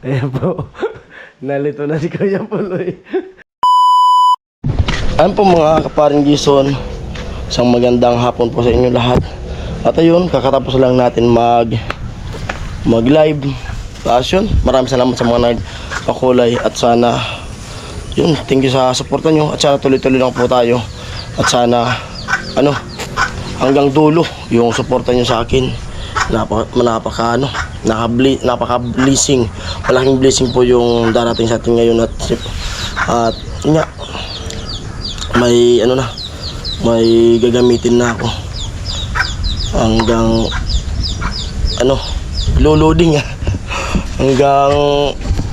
Ayan po. Nalito na si Kuya Puloy. Ayan po mga kaparing Jason. Isang magandang hapon po sa inyo lahat. At ayun, kakatapos lang natin mag-live. Tapos yun, maraming salamat sa mga nagpakulay. At sana, yun, thank you sa suporta nyo. At sana tuloy-tuloy lang po tayo. At sana, hanggang dulo yung suporta nyo sa akin. Napaka-blessing. Malaking blessing po yung darating sa atin ngayon. At yun nga, may gagamitin na ako. Hanggang loading hanggang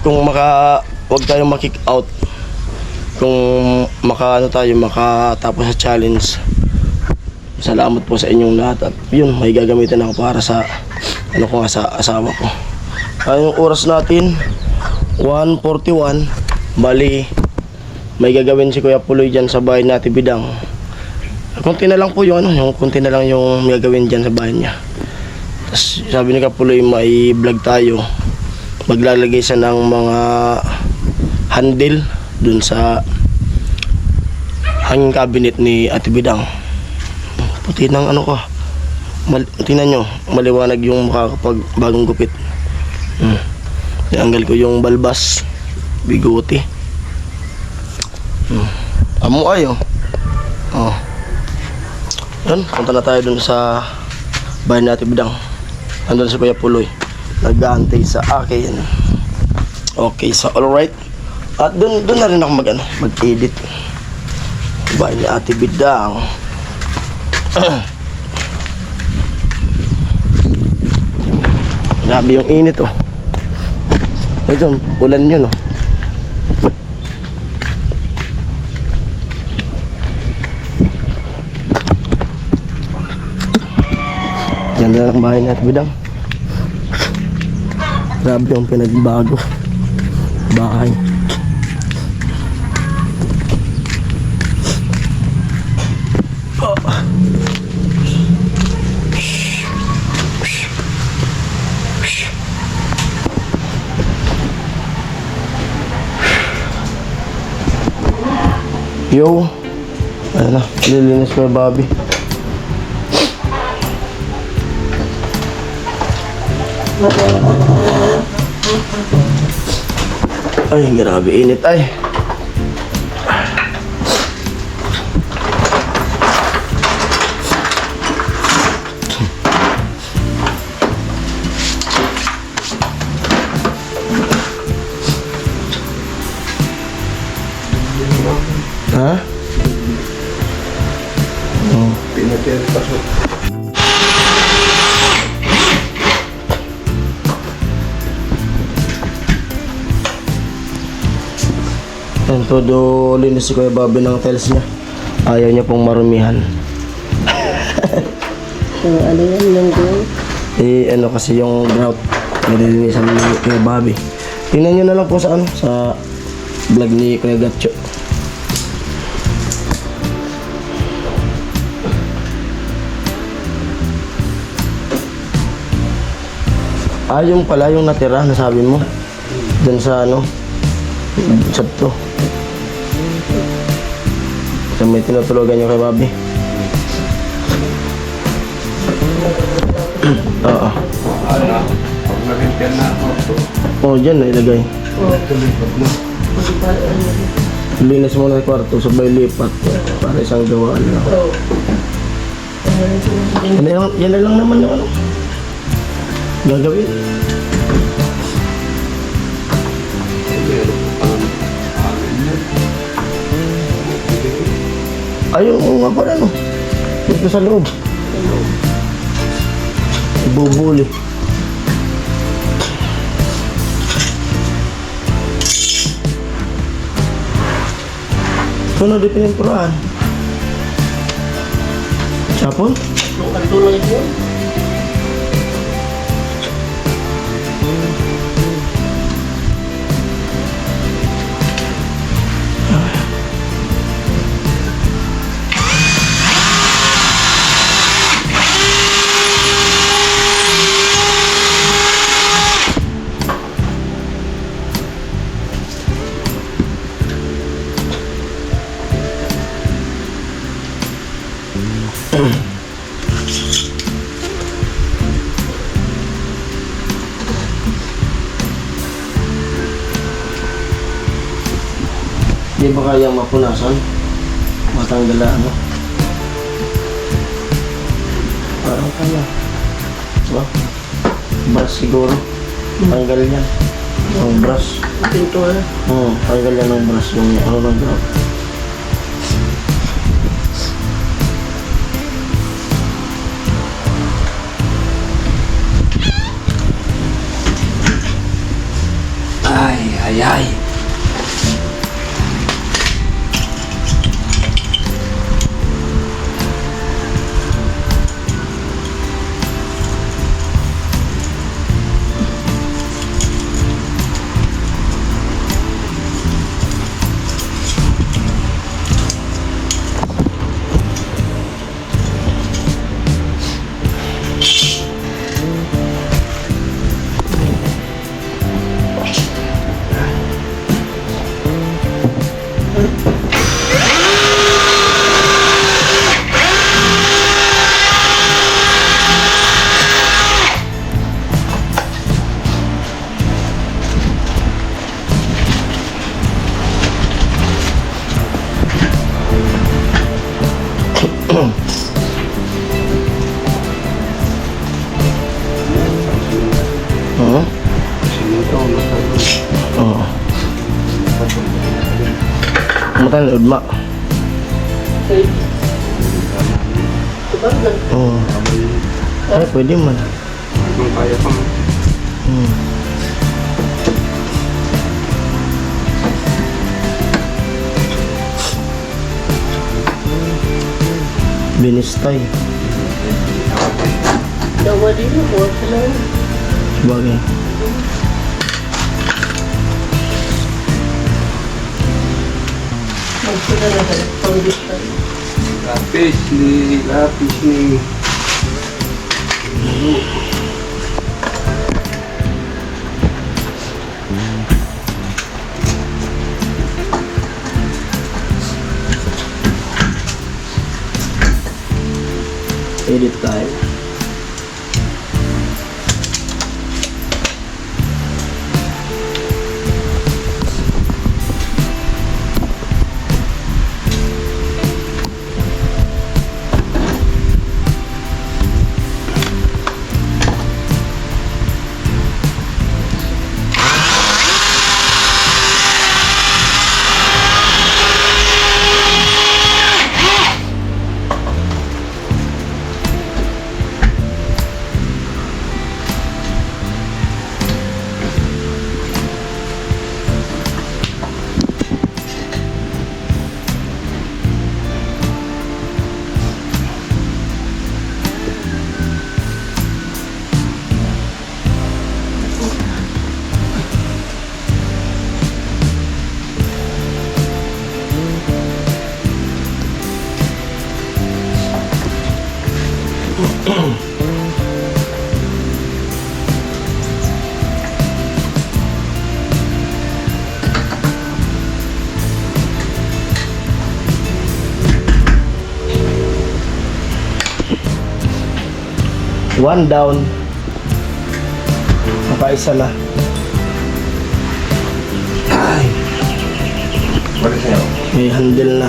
kung wag tayong ma-kick out, kung makatapos sa challenge. Salamat po sa inyong lahat. At yun, may gagamitin ako para sa sa asawa ko. Yung oras natin 1:41. Bali may gagawin si Kuya Puloy dyan sa bahay natin Bidang. Kunti na lang po yung kunti na lang yung gagawin dyan sa bahay niya. Tapos sabi ni Kapuloy, may vlog tayo. Maglalagay siya ng mga handle dun sa hanging cabinet ni Ate Bidang. Puti ng tingnan nyo, maliwanag yung mukha kapag bagong gupit. Tinanggal ko yung balbas, bigote. Amuay Yan, punta na tayo dun sa bahay natin Bidang. Andun si Kuya Puloy, nag-aantay sa akin. Okay, so alright. At dun na rin ako mag-edit. Bahay ni Ate Bidang. Grabe yung init Ito, ulan yun Ganda ng bahay natin Bidang. Grabe yung pinagbago bahay. Yo, nililinis ko yung Bobby. Ay, grabe init ay. Ha? Pinatid pasok. Yan, todo linis si Kuya Bobby ng tiles niya. Ayaw niya pong marumihan. Ano yan, lunggo? Kasi yung grout nililinisan ni Kuya Bobby. Tingnan nyo na lang po sa sa vlog ni Kuya Gatcho. Yung pala yung natira na sabi mo dyan sa sabto. Sa may tinutulugan nyo kay Bobby. Oo. Dyan na ilagay. Linis mo na yung kwarto, sabay lipat para isang gawaan lang. Yan na lang naman yung gagawin. Ayun nga pala dito sa loob. Ibubuli. Ano di pininturahan? Sapon? Yung katulad yun. Di ba kayang mapunasan? Matanggal na ano? Parang kaya. Diba? Brush siguro. Tanggal yan. Ang brush. Pintura. Tanggal yan ng brush yung ano ng grout. Ay, ay, ay. Oo. Oo. Matan na udma. Okay. Sabagay. Oo. Ay, pwede man. Kaya pa mo. Binistay. Dawa din mo. Buwan sila. Sabagay. Magsila na tayo. Pang-distan. Lapis ni. Edit tayo. One down. Nakaisa na. Ay, What is it? may handle na.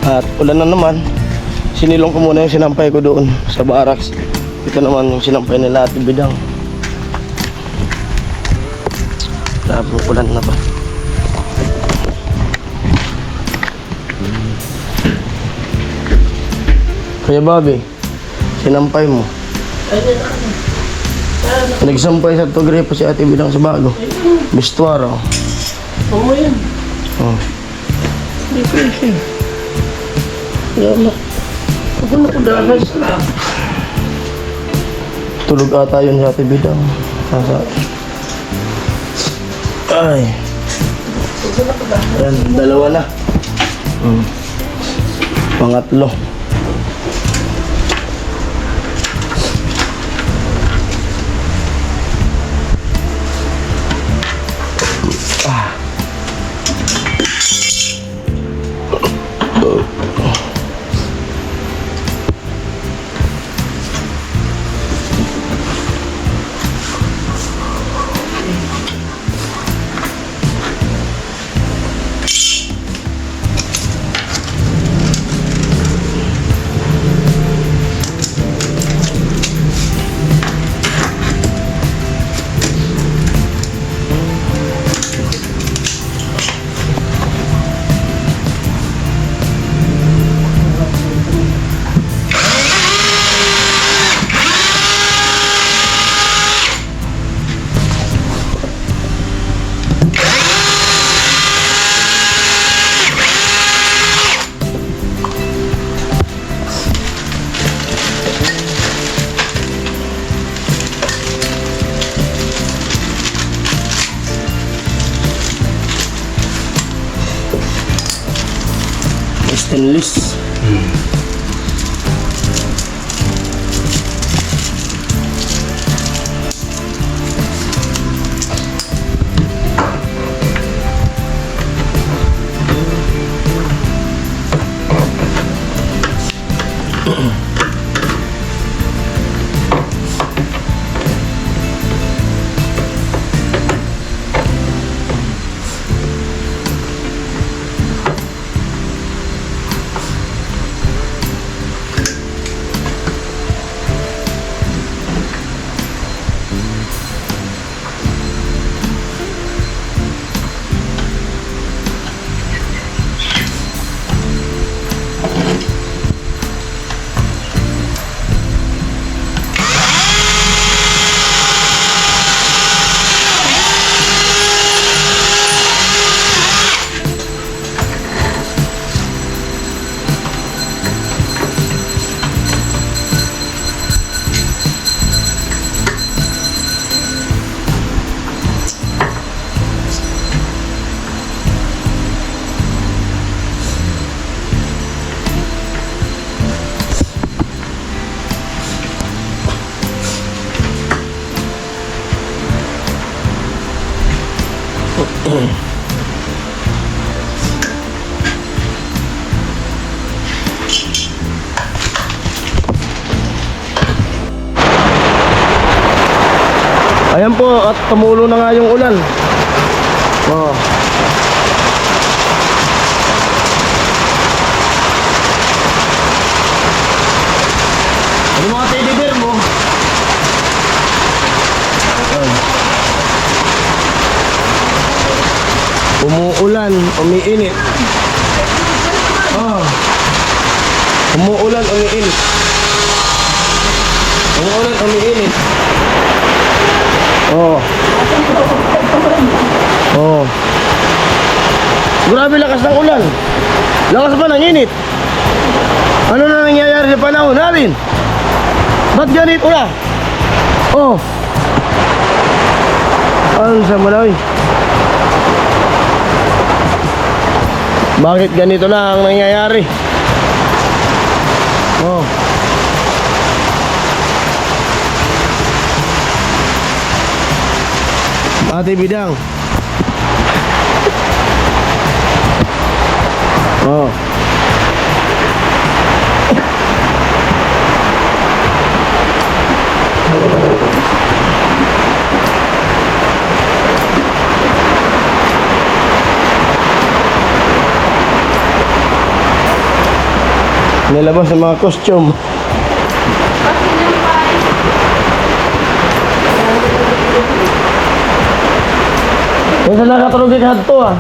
At ulan na naman. Sinilong ko muna yung sinampay ko doon sa barracks. Ito naman yung sinampay nila Ate Bidang. Grabe, ulan na ba? Kaya Bobby, sinampay mo. Ayun ako. Nagsampay sa Togrepo si Ate Bidang sa bago. Bistuara. Amo yan. Oh. Hindi pwede. Wala. Ako na ko dahil sa Tulog ata yun sa Ate Bidang. Nasa... Ay. Ayan, dalawa na. Pangatlo. Stainless. Ayan po, at tumulo na nga yung ulan. Oh. Yung mga teddy bear mo. Ay. Umuulan, umiinit. Ah. Umuulan, umiinit. Umuulan, umiinit. Oh. Oh. Grabe lakas ng ulan. Lakas pa ng init. Ano na nangyayari sa panahon natin? Ba't ganito na? Oh. Ano sa Malawi? Bakit ganito na ang nangyayari? Oh. Ate Bidang. Oh. Nilabas ang mga costume. Kung saan nakatulog yung kanto ah.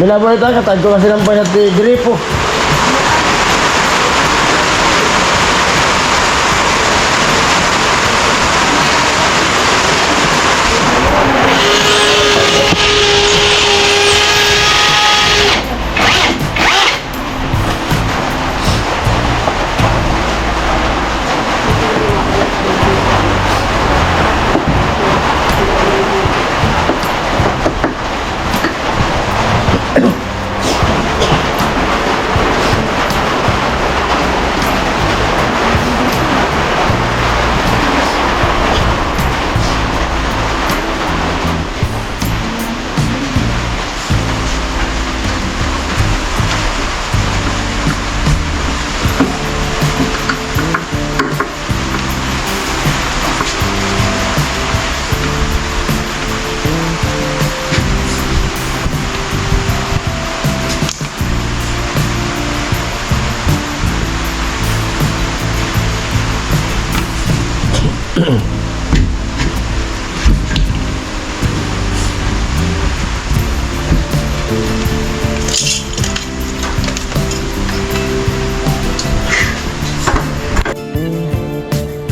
Binaboy tayo, katag ko kasi ng bayad ni Gripo.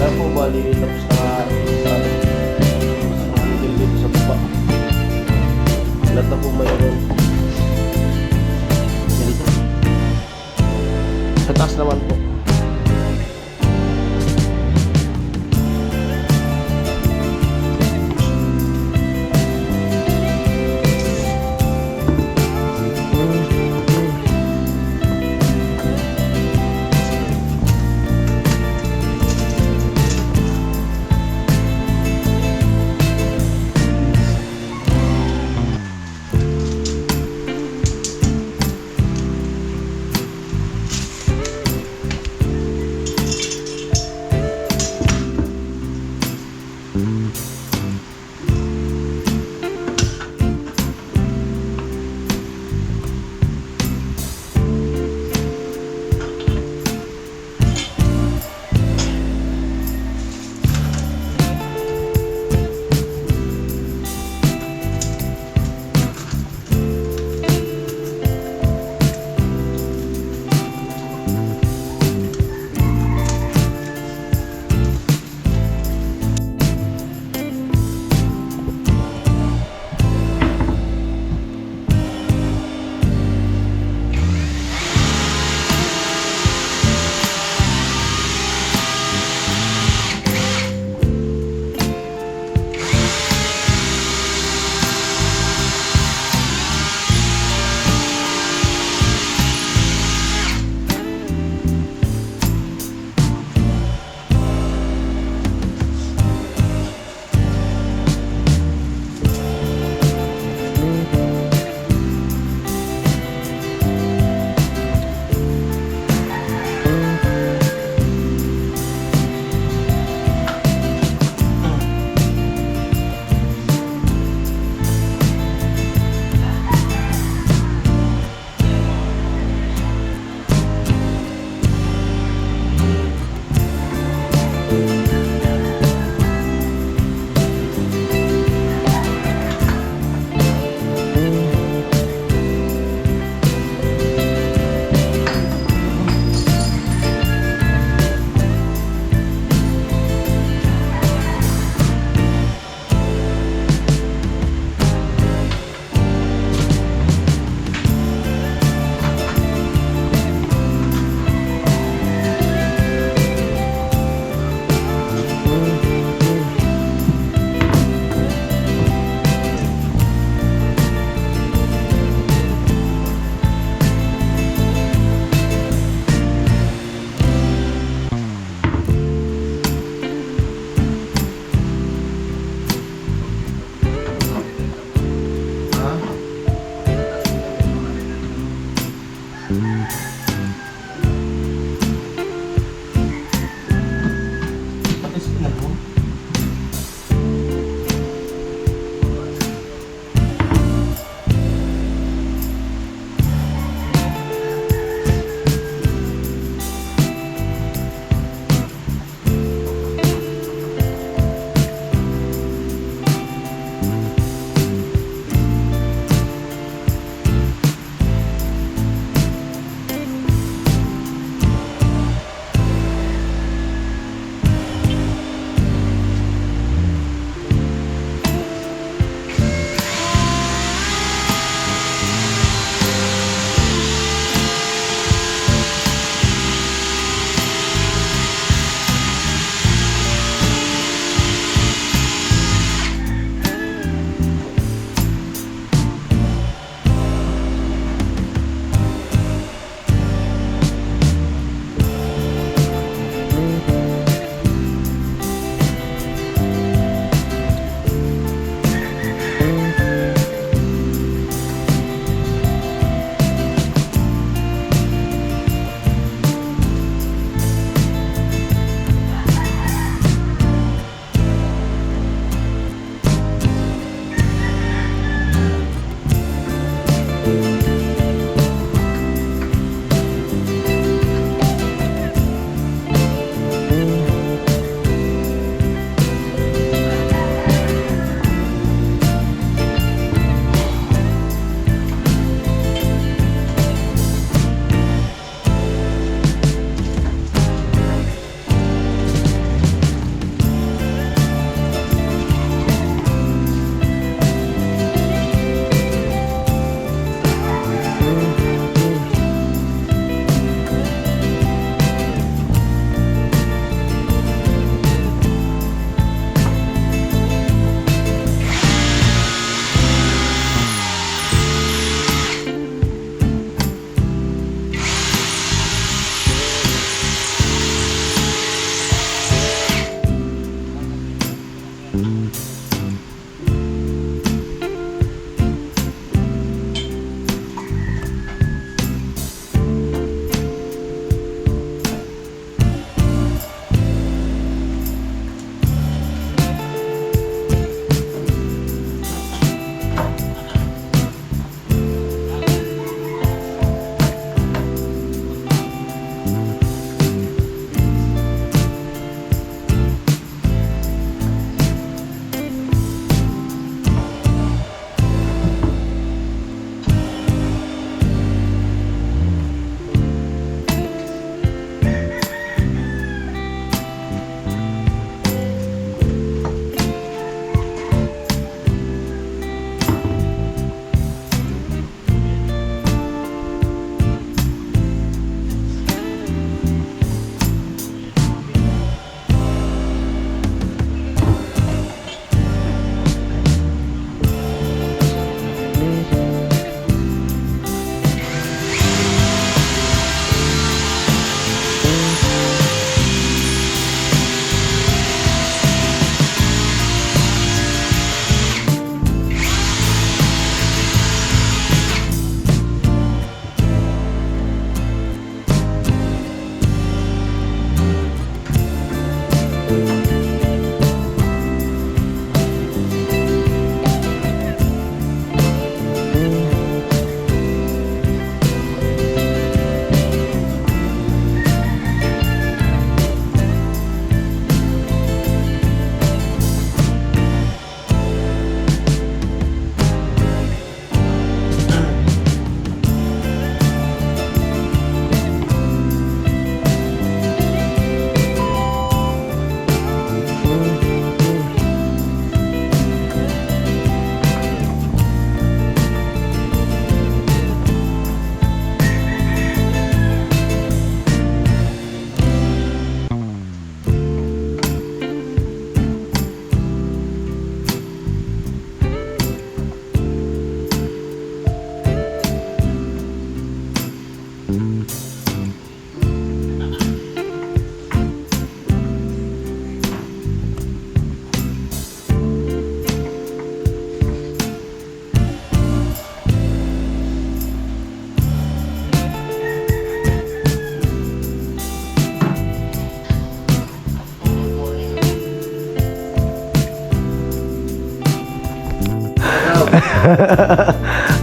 Kaya po bali, tapos na sa dito sa baba. Lahat na po mayroon. Ganito. Sa taas naman po.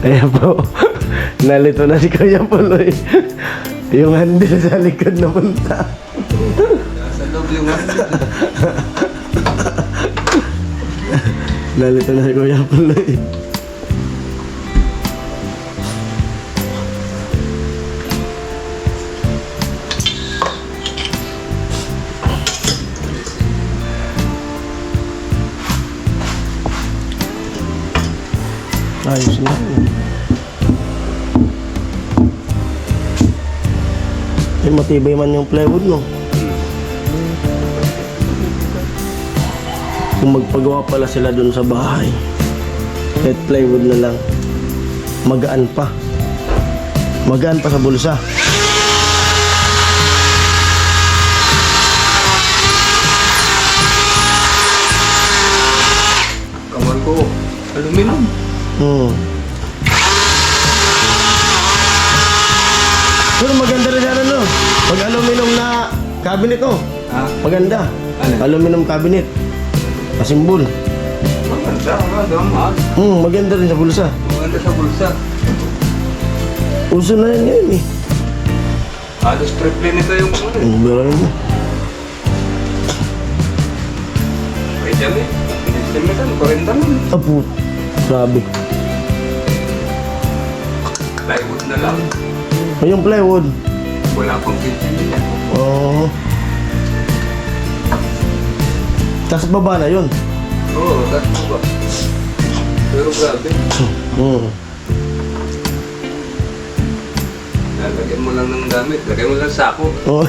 Ayan po. Nalito na si Kuya Puloy. Yung handle sa likod na punta. Sa loob yung Nalito na si Kuya Puloy. Ayos na. Eh, matibay man yung plywood, no? Kung magpagawa pala sila dun sa bahay, kahit plywood na lang, magaan pa. Magaan pa sa bulsa. kamar ko. Aluminum. Pero maganda rin yan, ano? Pag aluminum na cabinet, oh. Ha? Maganda. Ano? Aluminum cabinet. Masimbol. Maganda. Mahal. Maganda rin sa bulsa. Maganda sa bulsa. Uso na yan ngayon, eh. Halos triple nito yung ano. Birahin mo. Kaya dyan eh. Hindi simitan. 40 man. Apo. Grabe. Plywood na lang. Ay, yung plywood. Wala pang kintin yan. Oo. Tapos baba na yun. Oo, that's mo ba? Pero grabe. Lagyan mo lang ng gamit. Lagyan mo lang sako. Oh.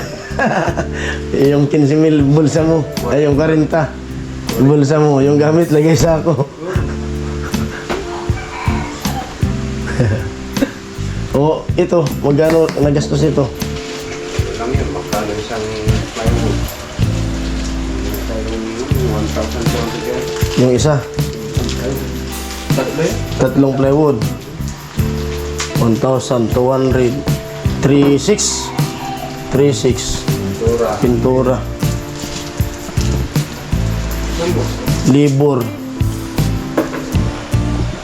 Yung 15,000 bulsa mo. Ay, yung 40. Bulsa mo. Yung gamit, lagay sa ako. Oh, ito. Magkano nagastos ito? Lang yan. Magkano isang plywood? Isang 1,000 yan. Yung isa. Tatlo yan? Tatlong plywood. 1,200. 3,600. 3,600. Tura. Pintura. Saan mo? Libor.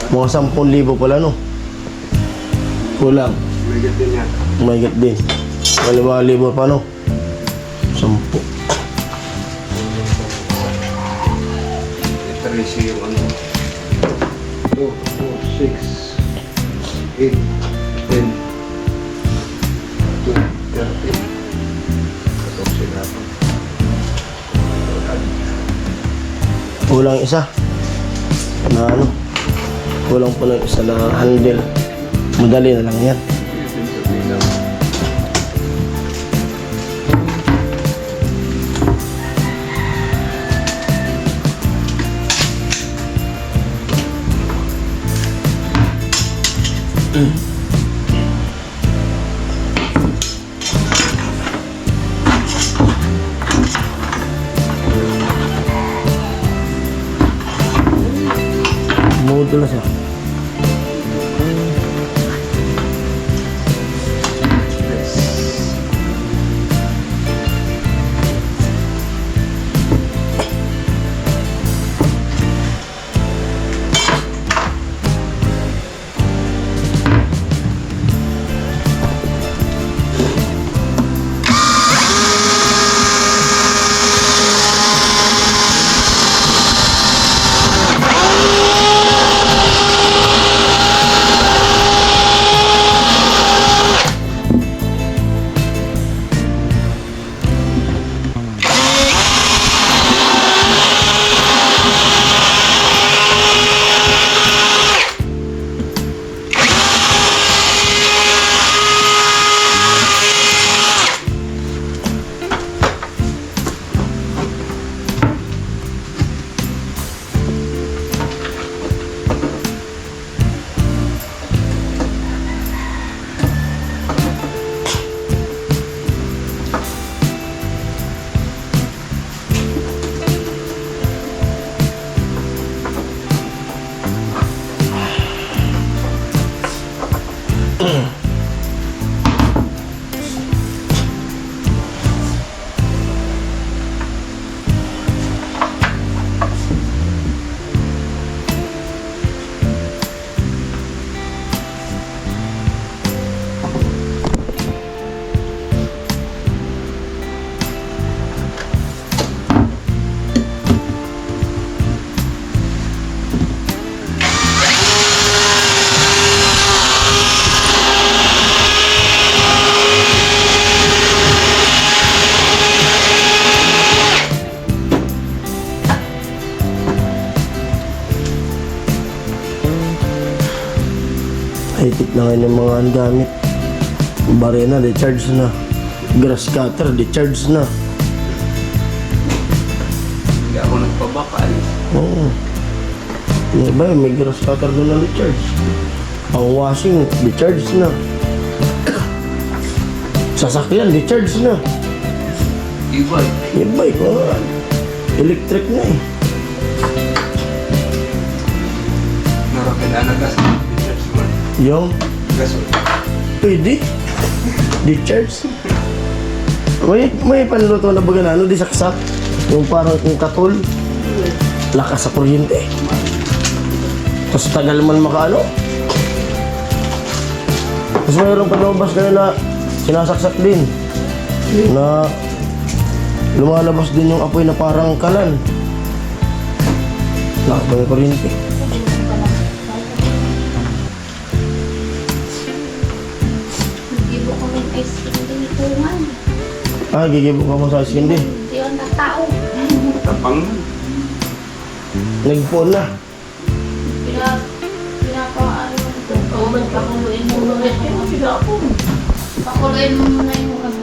Mga 10,000 pala, no? Kulang. May gatin yan. Mahigat din. Wala mga libor pa, no? 10. Itarisi yung ano. 2, 4, 6, 8, 10, 12, 13. 14 na po. Kulang isa. Na ano? Kulang pa ng isa na handle. Madali na lang yan. Modul na siya. na ngayon yung mga gamit. Barena, decharge na. Grass cutter, decharge na. Hindi ako nagpabakal. Oo. Yung iba, may grass cutter doon na decharge. Ang washing, decharge na. Sasakyan, decharge na. E-bike. Yung bike, electric na eh. Narakit na gas. Recharge mo. Yung, Gasol. pwede. Decharge. May panluto na baga na, ano, di saksak. Yung parang yung katol. Lakas sa kuryente. Tapos tagal man makaano. Tapos mayroong panlabas ngayon na sinasaksak din. Na lumalabas din yung apoy na parang kalan. Lakas ba yung kuryente? Ibu ko ng ice cream din itungan. Gigibo ka mo sa skin din. Hindi yun na tao. Tapang na. Nag-phone na. Pinapaano mo ito. Ang magpakuluin mo na rin. Ay, sila ako. Pakuluin mo muna yung ano.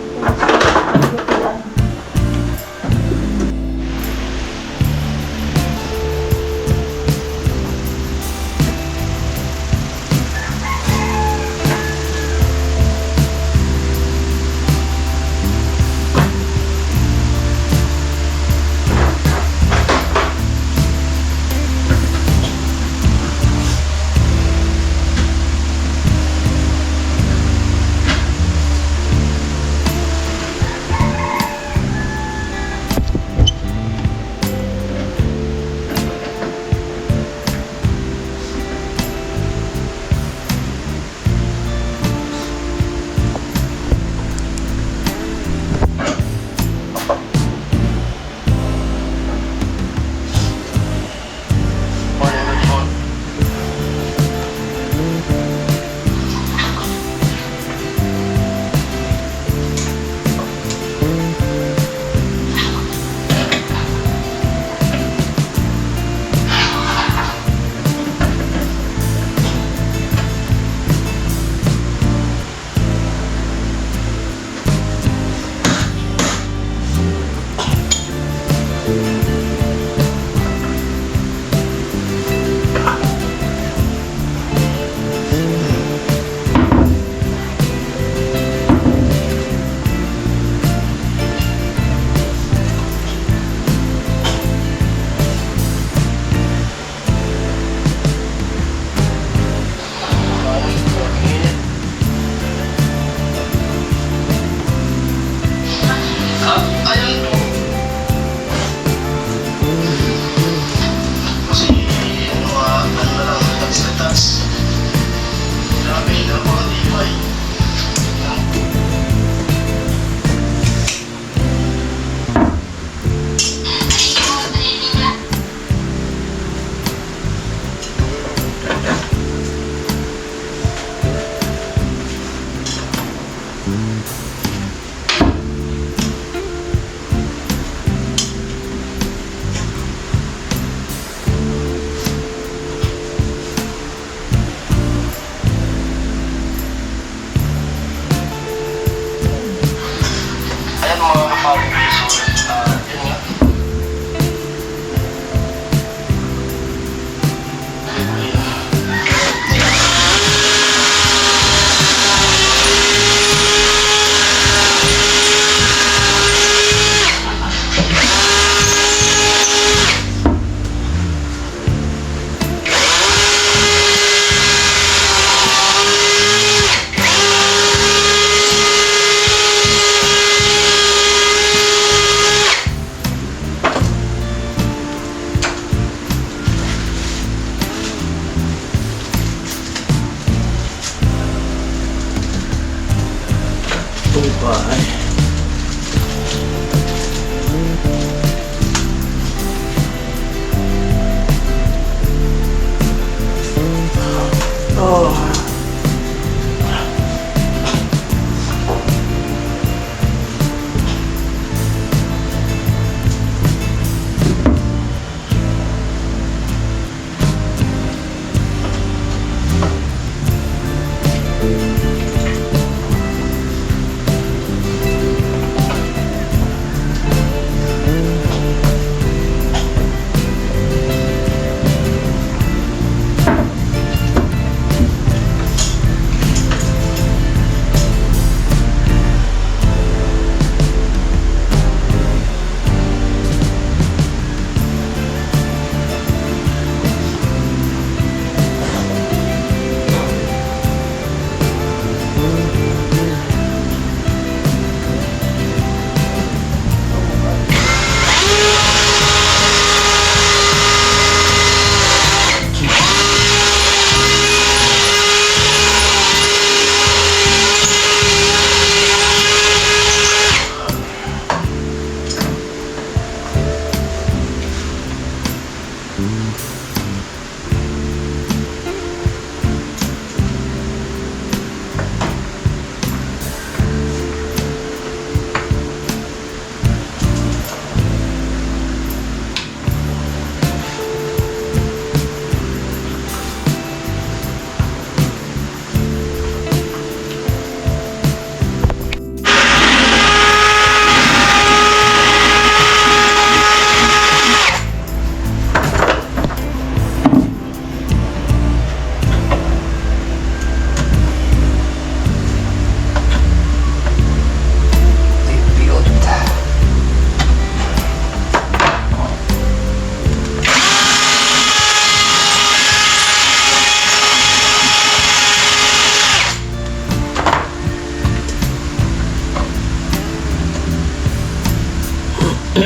Ay,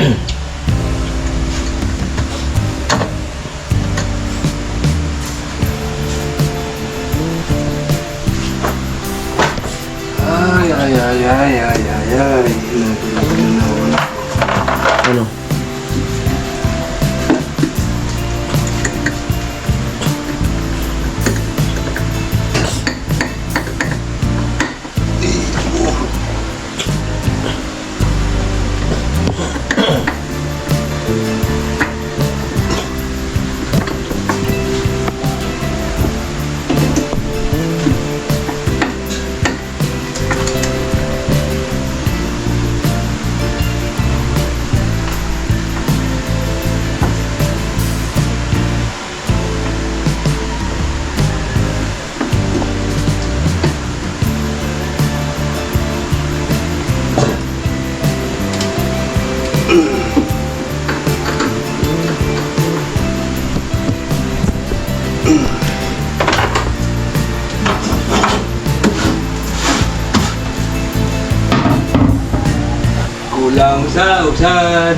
ay, ay, ay, ay, ay, ay. Ano? Kulang sa usan.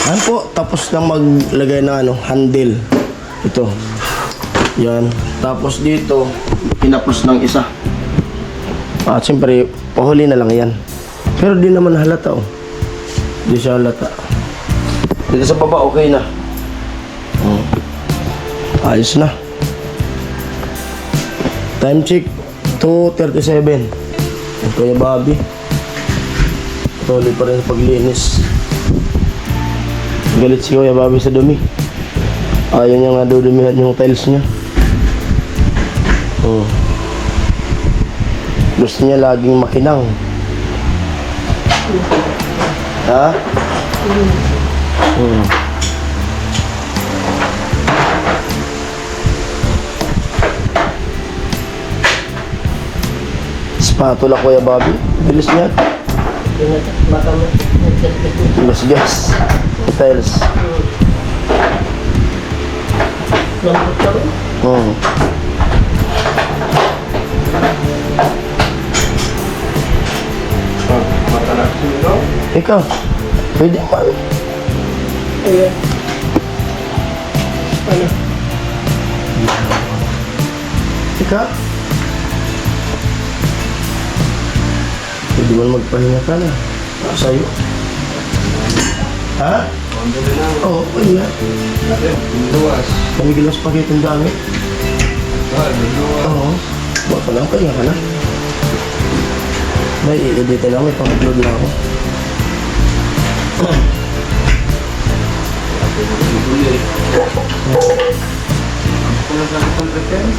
Ayan po, tapos lang maglagay ng ano, handle. Ito. Yan. Tapos dito, pinapos ng isa. At siyempre, pahuli na lang yan. Pero di naman halata oh. Di siya halata. Dito sa baba, okay na. Ayos na. Time check, 2:37. Kuya Bobby. Tuloy pa rin sa paglinis. Galit si Kuya Bobby sa dumi. Ayaw niya nga dudumihan yung tiles niya. Gusto niya laging makinang. Ha? Spatula Kuya Bobby. Bilis niya. Baka Bilis gas. Tiles. lambot ka rin. Matalas nito. Ikaw, pwede man. Ayan. Ano? Ikaw? Pwede man magpahinga ka na. Sa'yo. Ha? Kondo na lang. Oo, pwede na. Natin, luwas. Pamigil ang spaghetti ang dami. Luwas. Oo. Buat pa lang, pahinga ka na. May i-edit lang, may pang-upload na ako. Kulang sa kitang pretend.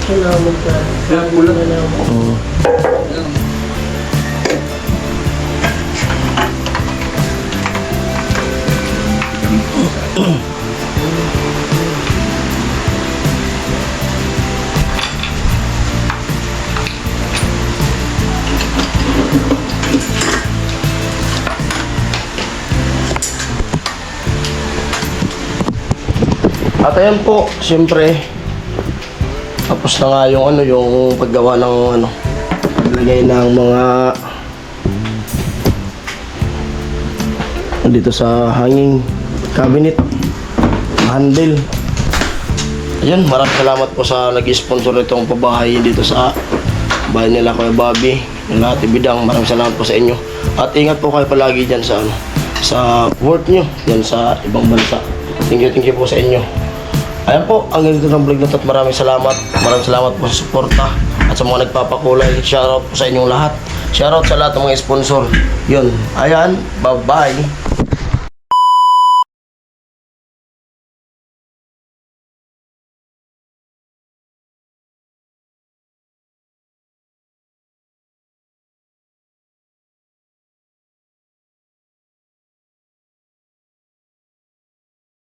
Salamat ka. Kulang. Oo. At ayan po, siyempre, tapos na nga yung ano, yung paggawa ng ano, paglagay ng mga dito sa hanging cabinet, handle. Ayun, maraming salamat po sa nag-sponsor nitong pabahay dito sa bahay nila Kuya Bobby, nila Ate Bidang. Maraming salamat po sa inyo. At ingat po kayo palagi dyan sa ano, sa work nyo, dyan sa ibang bansa. Thank you po sa inyo. Ayan po, ang ganito ng vlog na ito at maraming salamat. Maraming salamat po sa suporta at sa mga nagpapakulay. Shoutout po sa inyong lahat. Shoutout sa lahat ng mga sponsor. Yun, ayan, bye-bye.